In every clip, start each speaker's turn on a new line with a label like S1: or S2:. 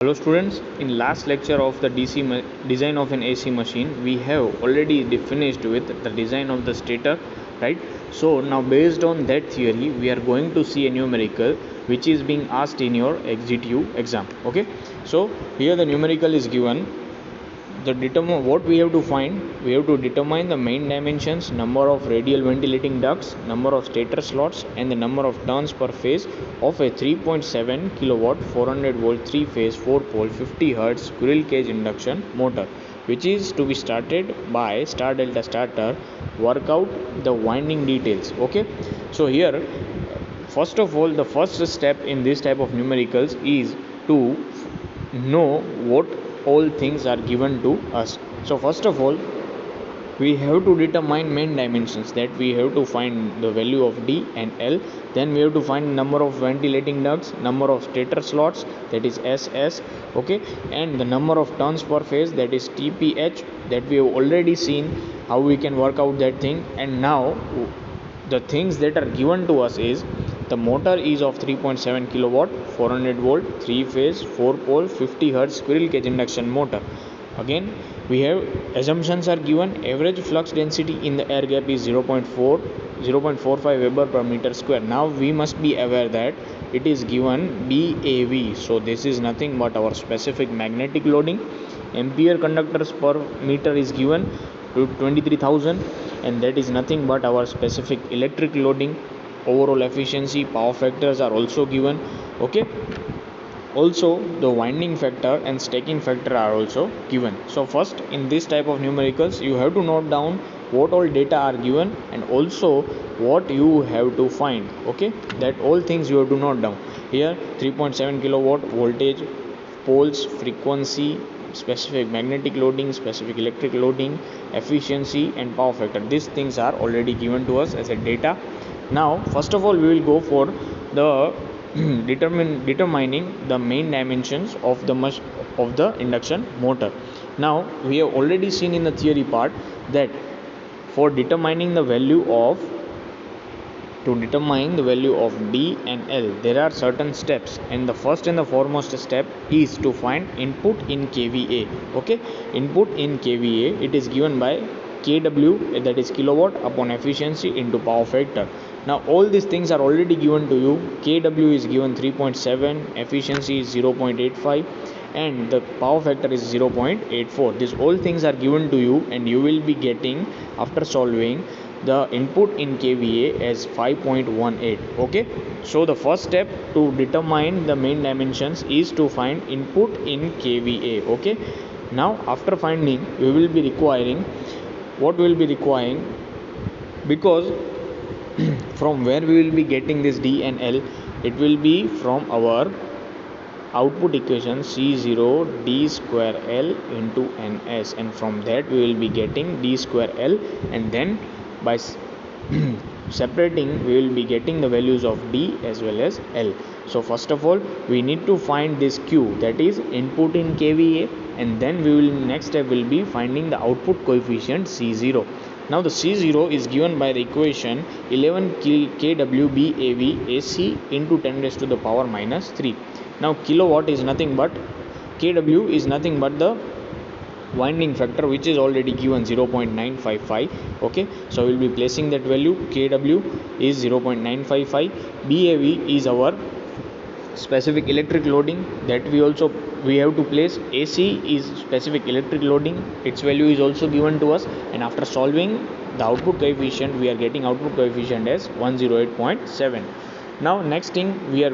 S1: Hello students, in last lecture of the design of an AC machine, we have already finished with the design of the stator, right? So now based on that theory, we are going to see a numerical which is being asked in your XGTU exam, okay? So here the numerical is given. What we have to find, we have to determine the main dimensions, number of radial ventilating ducts, number of stator slots, and the number of turns per phase of a 3.7 kilowatt 400 volt 3 phase 4 pole 50 hertz squirrel cage induction motor, which is to be started by star delta starter. Work out the winding details, okay? So here, first of all, the first step in this type of numericals is to know what all things are given to us. So first of all, we have to determine main dimensions, that we have to find the value of D and L. Then we have to find number of ventilating ducts, number of stator slots, that is SS, okay, and the number of turns per phase, that is TPH, that we have already seen how we can work out that thing. And now the things that are given to us is the motor is of 3.7 kilowatt 400 volt 3 phase 4 pole 50 hertz squirrel cage induction motor. Again, we have assumptions are given. Average flux density in the air gap is 0.45 Weber per meter square. Now we must be aware that it is given BAV, so this is nothing but our specific magnetic loading. Ampere conductors per meter is given to 23,000, and that is nothing but our specific electric loading. Overall efficiency, power factors are also given, okay? Also the winding factor and stacking factor are also given. So first, in this type of numericals, you have to note down what all data are given and also what you have to find, okay? That all things you have to note down here. 3.7 kilowatt voltage, poles, frequency, specific magnetic loading, specific electric loading, efficiency and power factor, these things are already given to us as a data. Now first of all, we will go for the determining the main dimensions of the induction motor. Now we have already seen in the theory part that for determining the value of D and L, there are certain steps, and the first and the foremost step is to find input in kVA, okay? Input in kVA, it is given by kW, that is kilowatt upon efficiency into power factor. Now all these things are already given to you. kW is given 3.7, efficiency is 0.85, and the power factor is 0.84. These all things are given to you, and you will be getting, after solving, the input in kVA as 5.18, okay? So the first step to determine the main dimensions is to find input in kVA, okay? Now after finding, we will be requiring, what we will be requiring, because from where we will be getting this D and L, it will be from our output equation C0 D square L into NS, and from that we will be getting D square L, and then by separating we will be getting the values of D as well as L. So first of all, we need to find this Q, that is input in kVA, and then we will, next step will be finding the output coefficient C0. Now the C0 is given by the equation 11 kWBAV AC into 10 raised to the power minus 3. Now kilowatt is nothing but, kW is nothing but the winding factor, which is already given 0.955, okay? So we will be placing that value. kW is 0.955, BAV is our specific electric loading, that we have to place. AC is specific electric loading, its value is also given to us, and after solving the output coefficient, we are getting output coefficient as 108.7. now next thing we are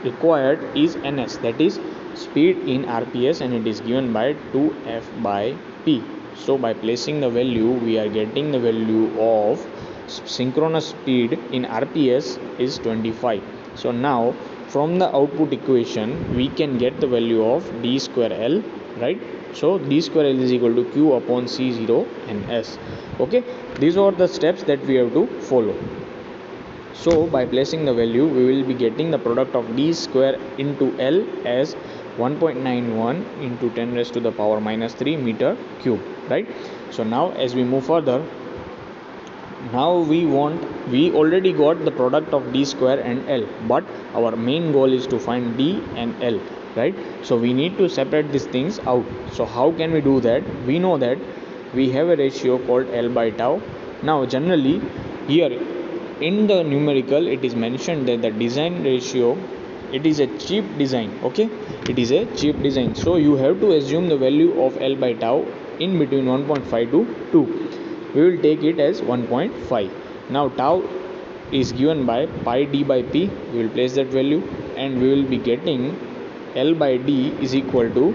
S1: required is NS, that is speed in RPS, and it is given by 2F by P. So by placing the value, we are getting the value of synchronous speed in RPS is 25. So now from the output equation, we can get the value of D square L, right? So D square L is equal to Q upon C0 and S, okay? These are the steps that we have to follow. So by placing the value, we will be getting the product of D square into L as 1.91 into 10 raised to the power minus 3 meter cube, right? So now as we move further, Now we already got the product of d square and L, but our main goal is to find d and L, right? So we need to separate these things out. So how can we do that? We know that we have a ratio called L by tau. Now generally here in the numerical it is mentioned that the design ratio, it is a cheap design. Okay, it is a cheap design, so you have to assume the value of L by tau in between 1.5 to 2. We will take it as 1.5. Now tau is given by pi d by p. We will place that value and we will be getting L by d is equal to,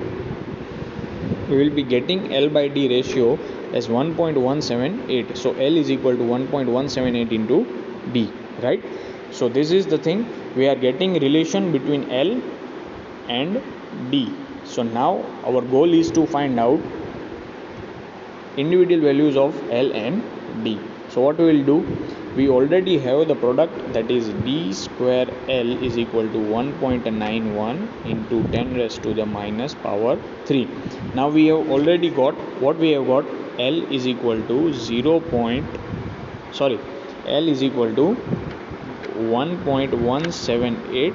S1: we will be getting L by d ratio as 1.178. So L is equal to 1.178 into d, right? So this is the thing, we are getting relation between L and d. So now our goal is to find out individual values of L and d. So what we will do, we already have the product, that is d square L is equal to 1.91 into 10 raised to the minus power 3. Now we have already got what we have got, L is equal to L is equal to 1.178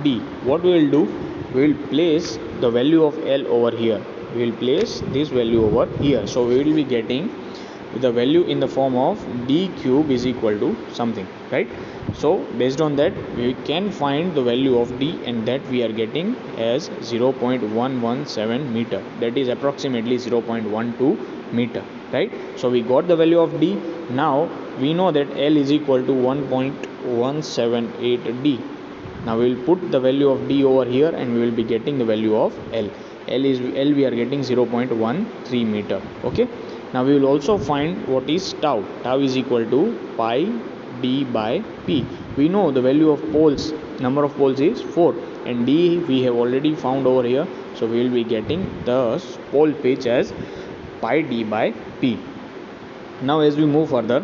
S1: d. What we will do, we will place the value of L over here, we will place this value over here. So we will be getting the value in the form of d cube is equal to something, right? So based on that we can find the value of d, and that we are getting as 0.117 meter, that is approximately 0.12 meter, right? So we got the value of d. Now we know that L is equal to 1.178 d. Now we will put the value of d over here and we will be getting the value of L. L we are getting 0.13 meter. Okay, now we will also find what is tau. Tau is equal to pi d by p. We know the value of poles, number of poles is 4, and d we have already found over here. So we will be getting the pole pitch as pi d by p. Now as we move further,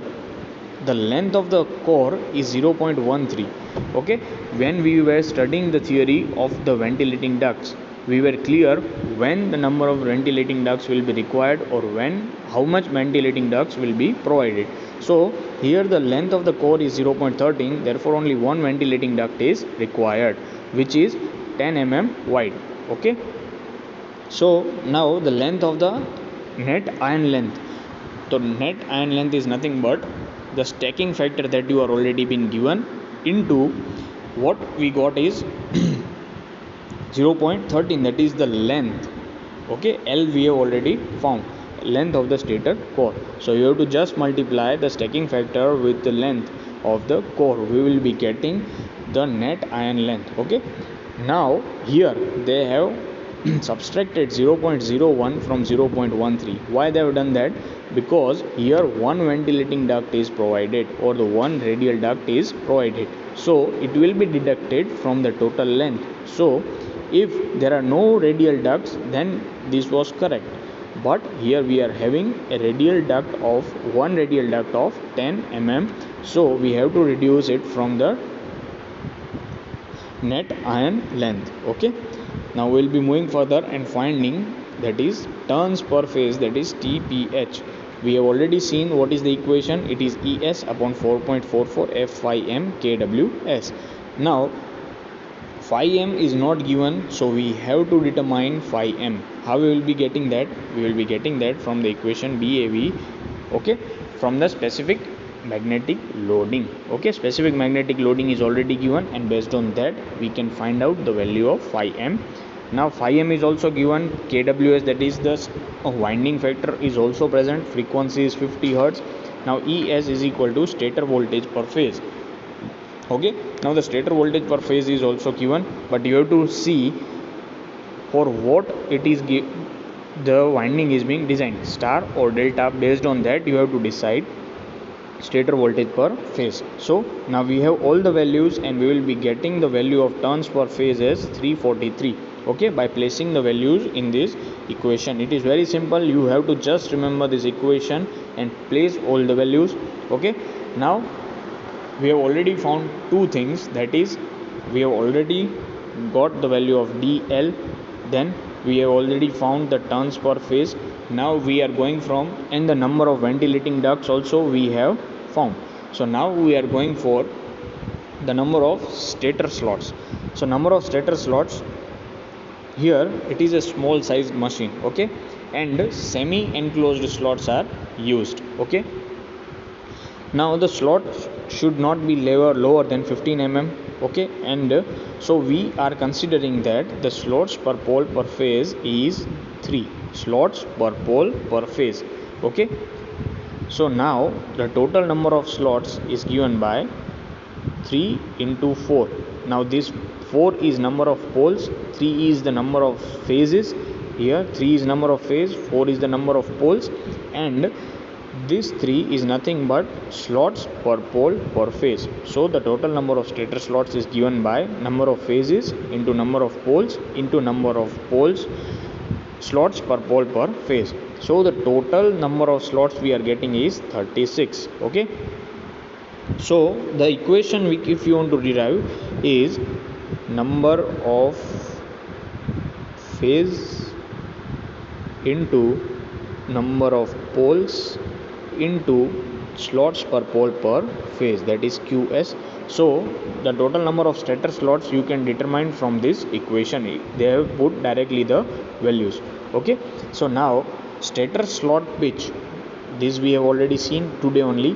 S1: the length of the core is 0.13. Okay, when we were studying the theory of the ventilating ducts, we were clear when the number of ventilating ducts will be required, or when how much ventilating ducts will be provided. So here the length of the core is 0.13, therefore only one ventilating duct is required, which is 10 mm wide. Okay, so now the length of the net iron length. So net iron length is nothing but the stacking factor that you are already been given into what we got is 0.13, that is the length. Okay, L we have already found, length of the stator core. So you have to just multiply the stacking factor with the length of the core, we will be getting the net iron length. Okay, now here they have subtracted 0.01 from 0.13. Why they have done that? Because here one ventilating duct is provided, or the one radial duct is provided, so it will be deducted from the total length. So if there are no radial ducts, then this was correct, but here we are having a radial duct of 10 mm, so we have to reduce it from the net iron length. Okay, now we'll be moving further and finding, that is turns per phase, that is TPH. We have already seen what is the equation, it is ES upon 4.44 F5M kWs. Now phi m is not given, so we have to determine phi m. How we will be getting that? We will be getting that from the equation DAV. Okay, from the specific magnetic loading. Okay, specific magnetic loading is already given, and based on that we can find out the value of phi m. Now phi m is also given, kws, that is the winding factor is also present, frequency is 50 Hz. Now es is equal to stator voltage per phase. Okay, now the stator voltage per phase is also given, but you have to see for what it is the winding is being designed, star or delta. Based on that you have to decide stator voltage per phase. So now we have all the values, and we will be getting the value of turns per phase as 343. Okay, by placing the values in this equation. It is very simple, you have to just remember this equation and place all the values. Okay, now we have already found two things, that is we have already got the value of DL, then we have already found the turns per phase. Now we are going from, and the number of ventilating ducts also we have found. So now we are going for the number of stator slots. So number of stator slots, here it is a small sized machine, okay, and semi enclosed slots are used, okay. Now the slot should not be lower than 15 mm, okay, and so we are considering that the slots per pole per phase is 3 slots per pole per phase, okay. So now the total number of slots is given by 3 into 4. Now this 4 is number of poles, 3 is the number of phases. Here 3 is number of phase, 4 is the number of poles, and this 3 is nothing but slots per pole per phase. So the total number of stator slots is given by number of phases into number of poles into number of poles, slots per pole per phase. So the total number of slots we are getting is 36, okay. So the equation if you want to derive is number of phase into number of poles into slots per pole per phase, that is QS. So the total number of stator slots you can determine from this equation. They have put directly the values, okay. So now stator slot pitch, this we have already seen today only,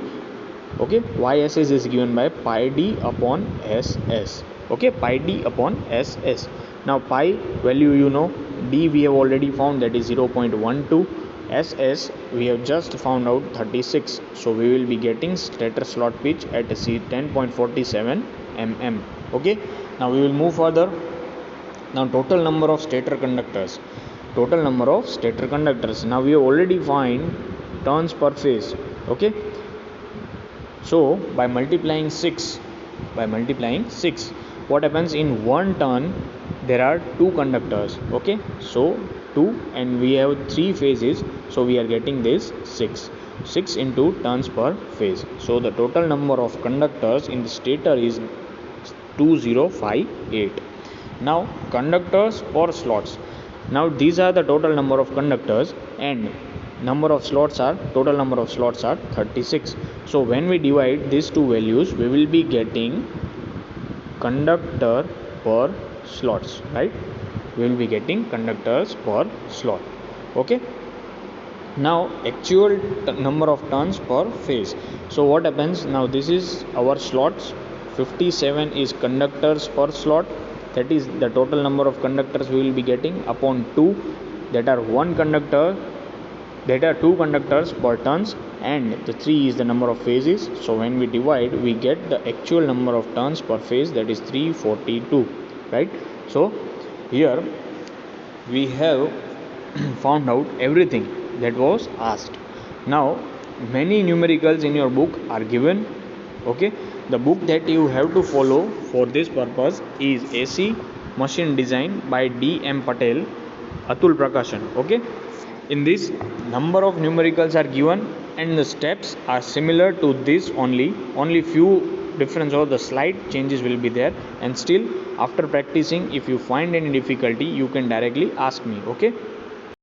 S1: okay. YSS is given by pi d upon SS, okay, pi d upon SS. Now pi value you know, d we have already found, that is 0.12, SS we have just found out 36. So we will be getting stator slot pitch at 10.47 mm, okay. Now we will move further. Now total number of stator conductors, now we have already find turns per phase, okay. So by multiplying 6, what happens, in one turn there are 2 conductors, okay. So 2, and we have 3 phases, so we are getting this 6 into turns per phase. So the total number of conductors in the stator is 2058. Now conductors per slots, now these are the total number of conductors, and total number of slots are 36. So when we divide these two values, we will be getting conductor per slots, right? We will be getting conductors per slot, okay. Now actual number of turns per phase. So what happens, now this is our slots, 57 is conductors per slot, that is the total number of conductors we will be getting upon 2, that are 2 conductors per turns, and the 3 is the number of phases. So when we divide, we get the actual number of turns per phase, that is 342, right? So here we have found out everything that was asked. Now many numericals in your book are given, okay. The book that you have to follow for this purpose is AC Machine Design by D.M. Patel, Atul Prakashan, okay. In this, number of numericals are given and the steps are similar to this only few difference or the slight changes will be there, and still after practicing, if you find any difficulty, you can directly ask me, okay.